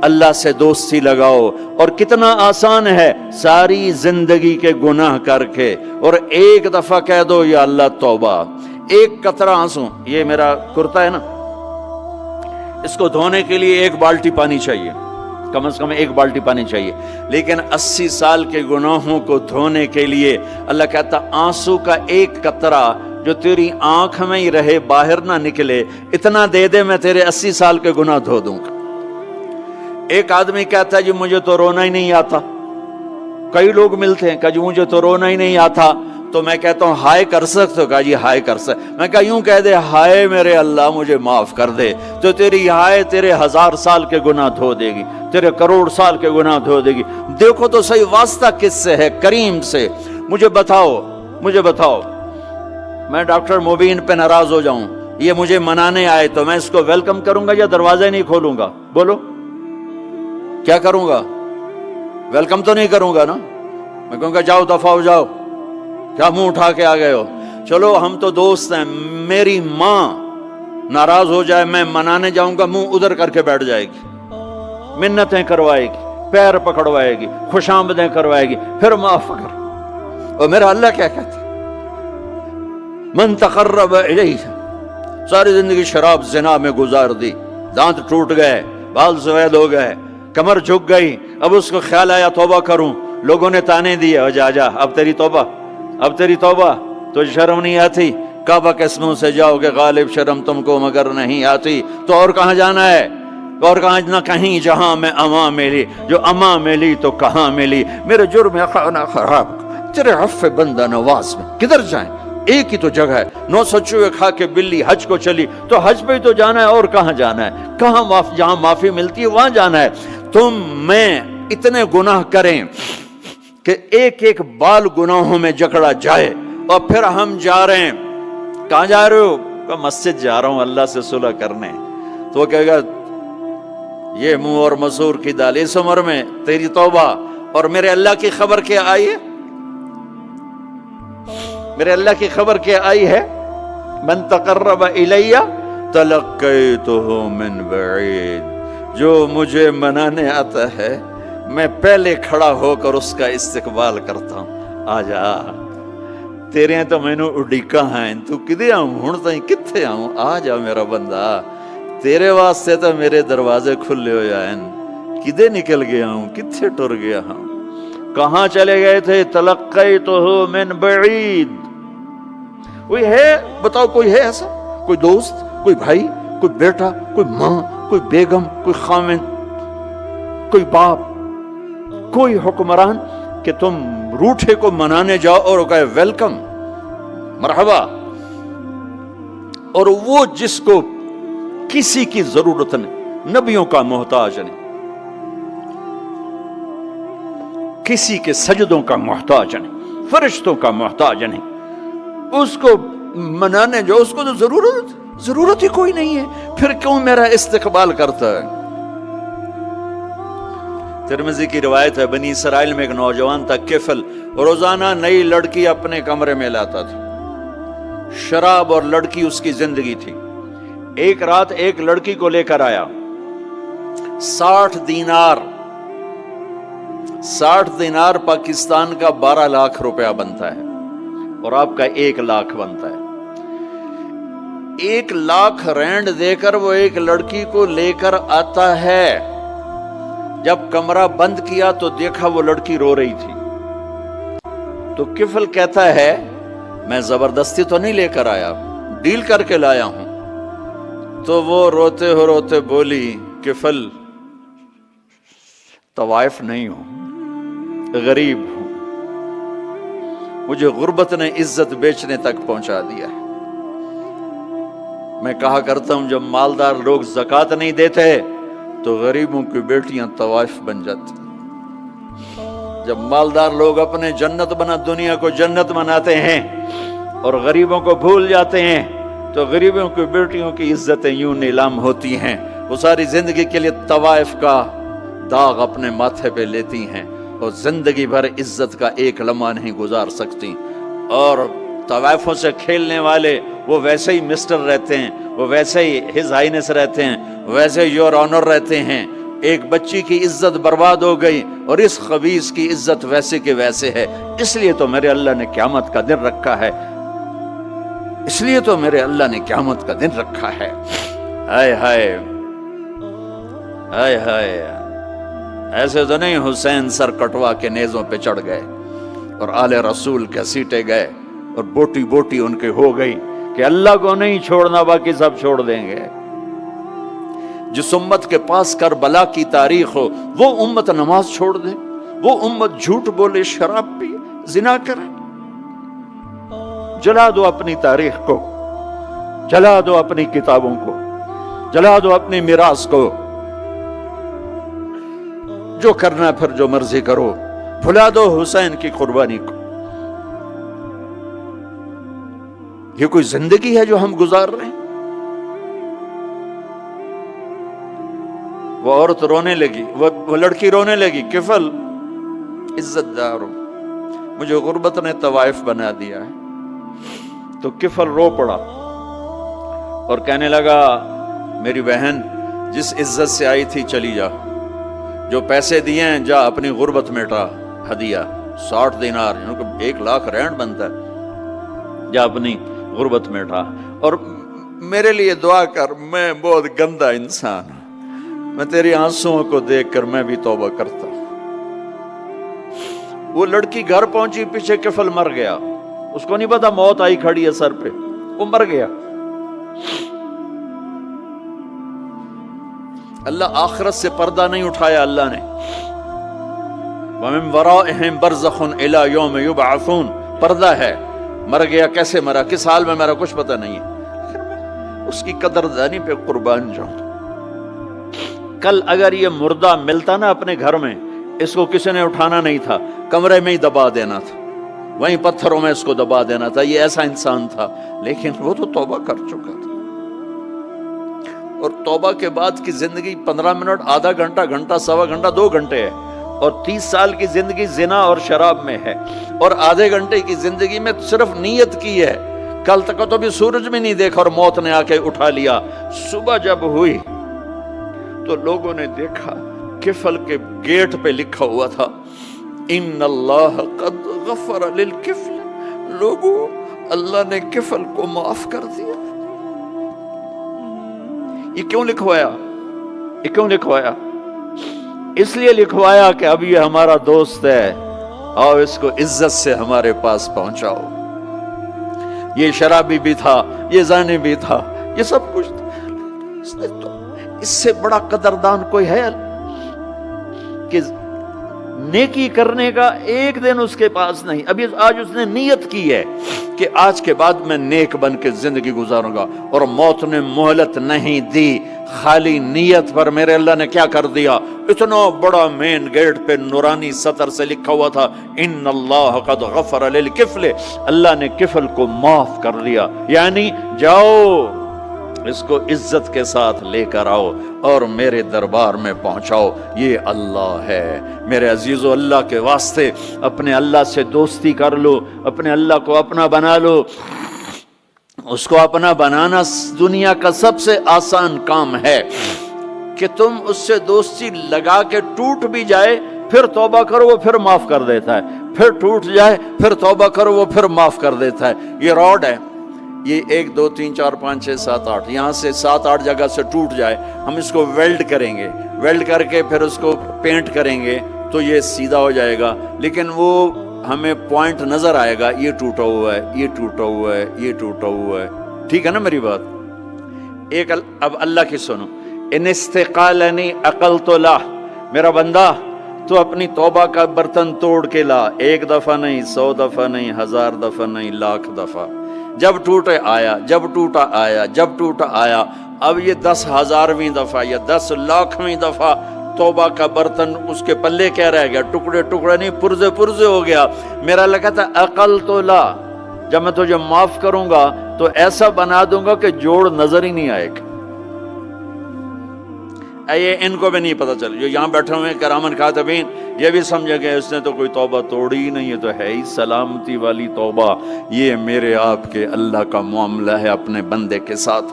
اللہ سے دوستی لگاؤ. اور کتنا آسان ہے ساری زندگی کے گناہ کر کے اور ایک دفعہ کہہ دو یا اللہ توبہ. ایک قطرہ آنسو، یہ میرا کرتا ہے نا، اس کو دھونے کے لیے ایک بالٹی پانی چاہیے، کم از کم ایک بالٹی پانی چاہیے. لیکن 80 سال کے گناہوں کو دھونے کے لیے اللہ کہتا آنسو کا ایک قطرہ جو تیری آنکھ میں ہی رہے، باہر نہ نکلے، اتنا دے دے میں تیرے 80 سال کے گناہ دھو دوں گا. ایک آدمی کہتا ہے جی مجھے تو رونا ہی نہیں آتا. کئی لوگ ملتے ہیں کہ جی مجھے تو رونا ہی نہیں آتا. تو میں کہتا ہوں ہائے کر سکتے ہو؟ کہا جی ہائے کر سکتے. میں کہا یوں کہہ دے ہائے میرے اللہ مجھے معاف کر دے، تو تیری ہائے تیرے 1000 سال کے گناہ دھو دے گی، تیرے کروڑ سال کے گناہ دھو دے گی. دیکھو تو صحیح واسطہ کس سے ہے؟ کریم سے. مجھے بتاؤ میں ڈاکٹر مبین پہ ناراض ہو جاؤں، یہ مجھے منانے آئے تو میں اس کو ویلکم کروں گا یا دروازے نہیں کھولوں گا؟ بولو کیا کروں گا؟ ویلکم تو نہیں کروں گا نا. میں کہوں گا جاؤ دفعہ ہو جاؤ، کیا منہ اٹھا کے آ گئے ہو؟ چلو ہم تو دوست ہیں. میری ماں ناراض ہو جائے میں منانے جاؤں گا، منہ ادھر کر کے بیٹھ جائے گی، منتیں کروائے گی، پیر پکڑوائے گی، خوش آمدیں کروائے گی، پھر معاف کر. اور میرا اللہ کیا کہتا ہے؟ من تقرب الیہ. ساری زندگی شراب زنا میں گزار دی، دانت ٹوٹ گئے، بال سفید ہو گئے، کمر جھک گئی. اب اس کو خیال آیا توبہ کروں، لوگوں نے تانے دیے جا اب تیری توبہ تو شرم نہیں آتی؟ کعبہ کے اسموں سے جاؤ گے غالب شرم تم کو مگر نہیں آتی. تو اور کہاں جانا ہے؟ اور کہاں نہ کہیں جہاں میں اما ملی، جو اما ملی تو کہاں ملی. میرے جرم خانہ خراب تیرے عفو بندہ نواز میں کدھر جائیں؟ ایک ہی تو جگہ ہے. 900 چوہے کھا کے بلی حج کو چلی تو حج پہ ہی تو جانا ہے، اور کہاں جانا ہے؟ کہاں جہاں معافی ملتی ہے وہاں جانا ہے. تم میں اتنے گناہ کریں کہ ایک ایک بال گناہوں میں جکڑا جائے، اور پھر ہم جا رہے ہیں. کہاں جا رہے ہو؟ کہ مسجد جا رہا ہوں اللہ سے صلح کرنے. تو وہ کہے گا یہ منہ اور مسور کی دال، اس عمر میں تیری توبہ. اور میرے اللہ کی خبر کیا آئی ہے؟ میرے اللہ کی خبر کیا آئی ہے؟ من تقرب الی تلقیتہ من بعید. جو مجھے منانے آتا ہے میں پہلے کھڑا ہو کر اس کا استقبال کرتا ہوں. آ جا تیرے تو مینو اڈیکا ہیں، تو کدے آؤں ہوں تائیں کتھے آؤں؟ آ جا میرا بندہ، تیرے واسطے تو میرے دروازے کھلے ہو جائیں. کدے نکل گیا ہوں، کتھے ٹر گیا ہوں، کہاں چلے گئے تھے؟ تلقیتہ من بعید. کوئی ہے بتاؤ، کوئی ہے ایسا؟ کوئی دوست، کوئی بھائی، کوئی بیٹا، کوئی ماں، کوئی بیگم، کوئی خاوند، کوئی باپ، کوئی حکمران کہ تم روٹھے کو منانے جاؤ اور کہے ویلکم مرحبا. اور وہ جس کو کسی کی ضرورت نہیں، نبیوں کا محتاج نہیں، کسی کے سجدوں کا محتاج نہیں، فرشتوں کا محتاج نہیں، اس کو منانے جو اس کو تو ضرورت ہی کوئی نہیں ہے، پھر کیوں میرا استقبال کرتا ہے؟ ترمذی کی روایت ہے بنی اسرائیل میں ایک نوجوان تھا کفل، روزانہ نئی لڑکی اپنے کمرے میں لاتا تھا. شراب اور لڑکی اس کی زندگی تھی. ایک رات ایک لڑکی کو لے کر آیا. 60 دینار پاکستان کا 12 لاکھ روپیہ بنتا ہے، اور آپ کا 1 لاکھ بنتا ہے. 1 لاکھ رینڈ دے کر وہ ایک لڑکی کو لے کر آتا ہے. جب کمرہ بند کیا تو دیکھا وہ لڑکی رو رہی تھی. تو کفل کہتا ہے میں زبردستی تو نہیں لے کر آیا، ڈیل کر کے لایا ہوں. تو وہ روتے بولی کفل طوائف نہیں ہوں، غریب ہوں، مجھے غربت نے عزت بیچنے تک پہنچا دیا ہے. میں کہا کرتا ہوں جب مالدار لوگ زکوٰۃ نہیں دیتے تو غریبوں کی بیٹیاں طوائف بن جاتی. جب مالدار لوگ اپنے دنیا کو جنت بناتے ہیں اور غریبوں کو بھول جاتے ہیں تو غریبوں کی بیٹیوں کی عزتیں یوں نیلام ہوتی ہیں. وہ ساری زندگی کے لیے طوائف کا داغ اپنے ماتھے پہ لیتی ہیں اور زندگی بھر عزت کا ایک لمحہ نہیں گزار سکتی. اور طوائفوں سے کھیلنے والے وہ ویسے ہی مسٹر رہتے ہیں، وہ ویسے ہی ہز ہائنس رہتے ہیں، ویسے یور آنر رہتے ہیں. ایک بچی کی عزت برباد ہو گئی اور اس خبیث کی عزت ویسے کے ویسے ہے، اس لیے تو میرے اللہ نے قیامت کا دن رکھا ہے، اس لیے تو میرے اللہ نے قیامت کا دن رکھا ہے۔ ہائے ہائے ہائے ہائے، ایسے تو نہیں حسین سر کٹوا کے نیزوں پہ چڑھ گئے اور آل رسول کے سیٹے گئے اور بوٹی بوٹی ان کے ہو گئی کہ اللہ کو نہیں چھوڑنا باقی سب چھوڑ دیں گے۔ جس امت کے پاس کربلا کی تاریخ ہو وہ امت نماز چھوڑ دے، وہ امت جھوٹ بولے، شراب پی، زنا کرے۔ جلا دو اپنی تاریخ کو، جلا دو اپنی کتابوں کو، جلا دو اپنی میراث کو، جو کرنا پھر جو مرضی کرو، بھلا دو حسین کی قربانی کو۔ یہ کوئی زندگی ہے جو ہم گزار رہے ہیں؟ وہ عورت رونے لگی، وہ لڑکی رونے لگی، کفل عزت دار ہو، مجھے غربت نے طوائف بنا دیا ہے۔ تو کفل رو پڑا اور کہنے لگا میری بہن جس عزت سے آئی تھی چلی جا، جو پیسے دیے ہیں جا اپنی غربت مٹا، ہدیہ 60 دینار، 1 لاکھ رینڈ بنتا ہے، جا اپنی غربت مٹا اور میرے لیے دعا کر، میں بہت گندا انسان ہوں، میں تیری آنسوؤں کو دیکھ کر میں بھی توبہ کرتا ہوں۔ وہ لڑکی گھر پہنچی، پیچھے کفل مر گیا، اس کو نہیں پتا موت آئی کھڑی ہے سر پہ، وہ مر گیا۔ اللہ آخرت سے پردہ نہیں اٹھایا اللہ نے۔ وَمِن وَرَائِهِمْ بَرْزَخٌ إِلَى يَوْمِ يُبْعَثُونَ، پردہ ہے، مر گیا، کیسے مرا، کس حال میں مرا، کچھ پتہ نہیں ہے، اس کی قدردانی پہ قربان جاؤں۔ کل اگر یہ مردہ ملتا نا اپنے گھر میں، اس کو کسی نے اٹھانا نہیں تھا، کمرے میں ہی دبا دینا تھا، وہیں پتھروں میں اس کو دبا دینا تھا، یہ ایسا انسان تھا، لیکن وہ تو توبہ کر چکا تھا۔ اور توبہ کے بعد کی زندگی 15 منٹ، آدھا گھنٹہ، گھنٹہ، سوا گھنٹہ، 2 گھنٹے ہے، اور 30 سال کی زندگی زنا اور شراب میں ہے، اور آدھے گھنٹے کی زندگی میں صرف نیت کی ہے۔ کل تک تو بھی سورج بھی نہیں دیکھا اور موت نے آ کے اٹھا لیا۔ صبح جب ہوئی تو لوگوں نے دیکھا کفل کے گیٹ پہ لکھا ہوا تھا ان اللہ قد غفر للکفل، لوگوں اللہ نے کفل کو معاف کر دیا۔ یہ کیوں لکھوایا؟ یہ کیوں لکھوایا؟ اس لیے لکھوایا کہ اب یہ ہمارا دوست ہے، آؤ اس کو عزت سے ہمارے پاس پہنچاؤ۔ یہ شرابی بھی تھا، یہ زانی بھی تھا، یہ سب کچھ تھا۔ اس سے بڑا قدردان کوئی ہے کہ نیکی کرنے کا ایک دن اس کے پاس نہیں؟ ابھی آج اس نے نیت کی ہے کہ آج کے بعد میں نیک بن کے زندگی گزاروں گا، اور موت نے مہلت نہیں دی۔ خالی نیت پر میرے اللہ نے کیا کر دیا، اتنا بڑا مین گیٹ پہ نورانی سطر سے لکھا ہوا تھا ان اللہ قد غفر للکفل، اللہ نے کفل کو معاف کر دیا، یعنی جاؤ اس کو عزت کے ساتھ لے کر آؤ اور میرے دربار میں پہنچاؤ، یہ اللہ ہے۔ میرے عزیزو، اللہ کے واسطے اپنے اللہ سے دوستی کر لو، اپنے اللہ کو اپنا بنا لو۔ اس کو اپنا بنانا دنیا کا سب سے آسان کام ہے کہ تم اس سے دوستی لگا کے ٹوٹ بھی جائے پھر توبہ کرو وہ پھر معاف کر دیتا ہے، پھر ٹوٹ جائے پھر توبہ کرو وہ پھر معاف کر دیتا ہے۔ یہ راڈ ہے، یہ 1 2 3 4 5 6 7 8 یہاں سے 7 8 جگہ سے ٹوٹ جائے، ہم اس کو ویلڈ کریں گے، ویلڈ کر کے پھر اس کو پینٹ کریں گے تو یہ سیدھا ہو جائے گا، لیکن وہ ہمیں پوائنٹ نظر آئے گا، یہ ٹوٹا ہوا ہے، یہ ٹوٹا ہوا ہے، یہ ٹوٹا ہوا ہے۔ ٹھیک ہے نا میری بات؟ ایک اب اللہ کی سنو، ان استقالنی عقلت له، میرا بندہ تو اپنی توبہ کا برتن توڑ کے لا، 1 دفعہ نہیں، 100 دفعہ نہیں، 1000 دفعہ نہیں، 1,00,000 دفعہ۔ جب ٹوٹے آیا، جب ٹوٹا آیا، جب ٹوٹا آیا، اب یہ 10,000ویں دفعہ یا 10,00,000ویں دفعہ توبہ کا برتن اس کے پلے کیا رہ گیا، ٹکڑے ٹکڑے نہیں، پرزے پرزے ہو گیا۔ میرا لگا تھا عقل تو لا، جب میں تجھے معاف کروں گا تو ایسا بنا دوں گا کہ جوڑ نظر ہی نہیں آئے گا۔ یہ ان کو بھی نہیں پتا چل، جو یہاں بیٹھے ہوئے کرامن کاتبین یہ بھی سمجھے گئے اس نے تو کوئی توبہ توڑی ہی نہیں، ہے تو ہے ہی سلامتی والی توبہ۔ یہ میرے آپ کے اللہ کا معاملہ ہے اپنے بندے کے ساتھ۔